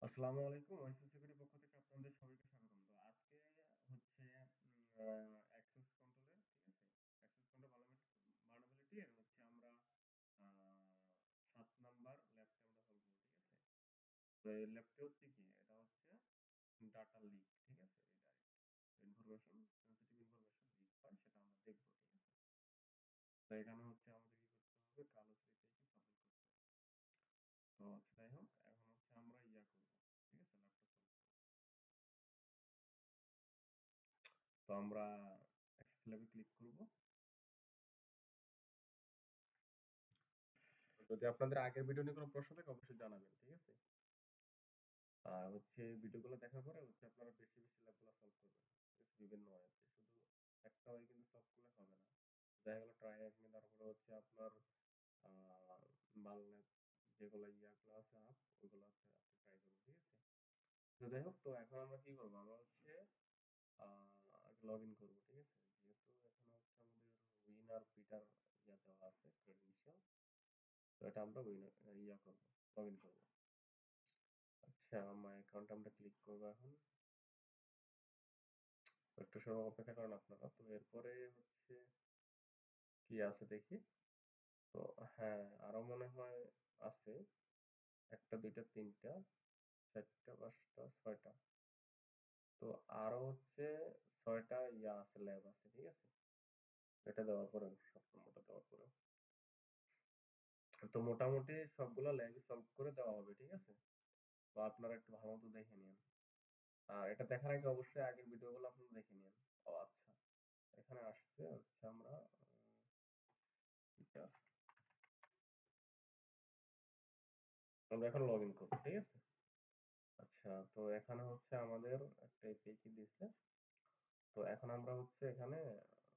আসসালামু আলাইকুম। ওয়াইসি সিকিউরিটির পক্ষ থেকে আপনাদের সবাইকে স্বাগতম। তো আজকে হচ্ছে অ্যাক্সেস কন্ট্রোলের, ঠিক আছে? অ্যাক্সেস কন্ট্রোল ভালনারেবিলিটি এর হচ্ছে আমরা ৭ নাম্বার ল্যাবটা আমরা সলভ করব, ঠিক আছে? তো এই ল্যাবটা হচ্ছে কি? এটা হচ্ছে ডাটা লিক, ঠিক আছে? এটা ইনফরমেশন, সেনসিটিভ ইনফরমেশন লিক হয় সেটা আমরা দেখব, ঠিক আছে? তো এখানে হচ্ছে আমাদের কি করতে হবে? কালো স্লিপে সাবমিট করতে হবে। তো যাই হোক, এখন হচ্ছে আমরা করব, ঠিক আছে? ল্যাবটা সলভ করব। তো আমরা অ্যাক্সেস ল্যাবে ক্লিক করব। যদি আপনাদের আগের ভিডিও নিয়ে কোনো প্রশ্ন থাকে অবশ্যই জানাবেন, ঠিক আছে? আর হচ্ছে ভিডিওগুলো দেখার পরে হচ্ছে আপনারা বেশি বেশি ল্যাবগুলো সলভ করবেন, ঠিক আছে? বিভিন্ন ওয়েতে, শুধু একটা ওয়ে কিন্তু সলভ করলে হবে না। দেখা গেল ট্রাই একদিন, তারপরে হচ্ছে আপনার মাল ল্যাব যেগুলো ইয়াগুলো আছে ওইগুলো হচ্ছে আপনি ট্রাই করবেন, ঠিক আছে? তো যাই হোক, তো এখন আমরা কি করবো? আমরা হচ্ছে লগ ইন করবো, ঠিক আছে? যেহেতু এখানে হচ্ছে আমাদের উইনার পিটার দেওয়া আছে ক্রেডেনশিয়াল, তো এটা আমরা উইনার করবো, লগ ইন করবো। আচ্ছা, আমার অ্যাকাউন্ট আমরা ক্লিক করবো এখন। একটু সময় অপেক্ষা করেন আপনারা। তো এরপরে হচ্ছে কি আছে দেখি। তো হ্যাঁ, আরো মনে হয় আছে, একটা দুইটা তিনটা চারটা পাঁচটা ছয়টা। তো আরো হচ্ছে ছয়টা আছে, ল্যাব আছে, ঠিক আছে? এটা দেওয়ার পরে সবটা দেওয়ার পরে তো মোটামুটি সবগুলা ল্যাবই সলভ করে দেওয়া হবে, ঠিক আছে? তো আপনারা একটু ভালো মতো দেখে নিন। আর এটা দেখার আগে অবশ্যই আগের ভিডিওগুলো আপনারা দেখে নিন। ও আচ্ছা, এখানে আসছে হচ্ছে আমরা এটা আমরা এখন লগ ইন করবো, ঠিক আছে? আচ্ছা, তো এখানে হচ্ছে আমাদের একটা এপিআই কি দিয়েছে। তো এখন আমরা হচ্ছে এখানে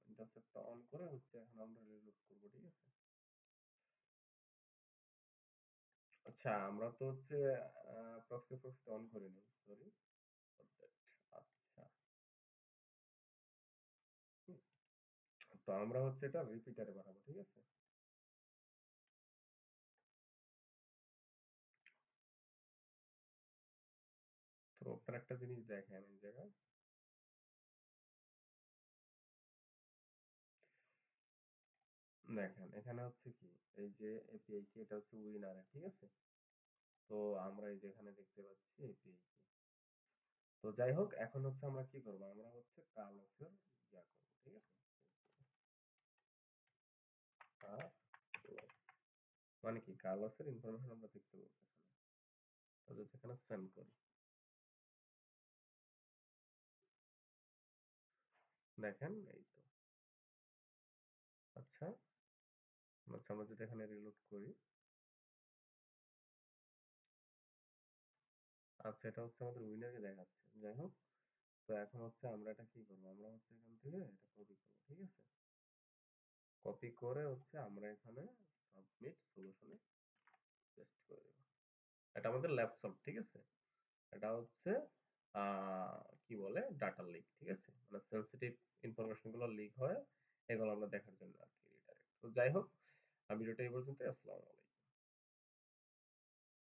ইন্টারসেপ্টটা অন করে হচ্ছে এখন আমরা রিলোড করবো, ঠিক আছে? আচ্ছা, আমরা তো হচ্ছে প্রক্সি অন করিনি, সরি। আচ্ছা, হুম, তো আমরা হচ্ছে এটা রিপিটারে বানাবো, ঠিক আছে? তো আপনার একটা জিনিস দেখেন এই জায়গায়, দেখেন এখানে হচ্ছে কি, এই যে এপিআই কি, এটা হচ্ছে উইনারে, ঠিক আছে? তো আমরা এই যে এখানে দেখতে পাচ্ছি এপিআই কি। তো যাই হোক, এখন হচ্ছে আমরা কি করবো? আমরা হচ্ছে কার্লোসের করবো, ঠিক আছে? কার্লোস মানে কি, কার্লোসের ইনফরমেশন আমরা দেখতে পাবো এখানে। তো যদি এখানে সেন্ড করি, দেখেন এই তো। আচ্ছা, আচ্ছা, আমরা যদি এখানে রিলোড করি, আচ্ছা, এটা হচ্ছে আমাদের উইনারকে দেখাচ্ছে। যাই হোক, তো এখন হচ্ছে আমরা এটা কি করবো? আমরা হচ্ছে এখান থেকে এটা কপি করবো, ঠিক আছে? কপি করে হচ্ছে আমরা এখানে সাবমিট সলিউশনে পেস্ট করে দেবো। এটা আমাদের ল্যাব সলভ, ঠিক আছে? এটা হচ্ছে কি বলে, ডাটা লিক, ঠিক আছে? মানে সেনসিটিভ ইনফরমেশন গুলো লিক হয়, এগুলো আমরা দেখার জন্য আর কি। তো যাই হোক, ভিডিওটা এই পর্যন্ত। আসসালামু আলাইকুম।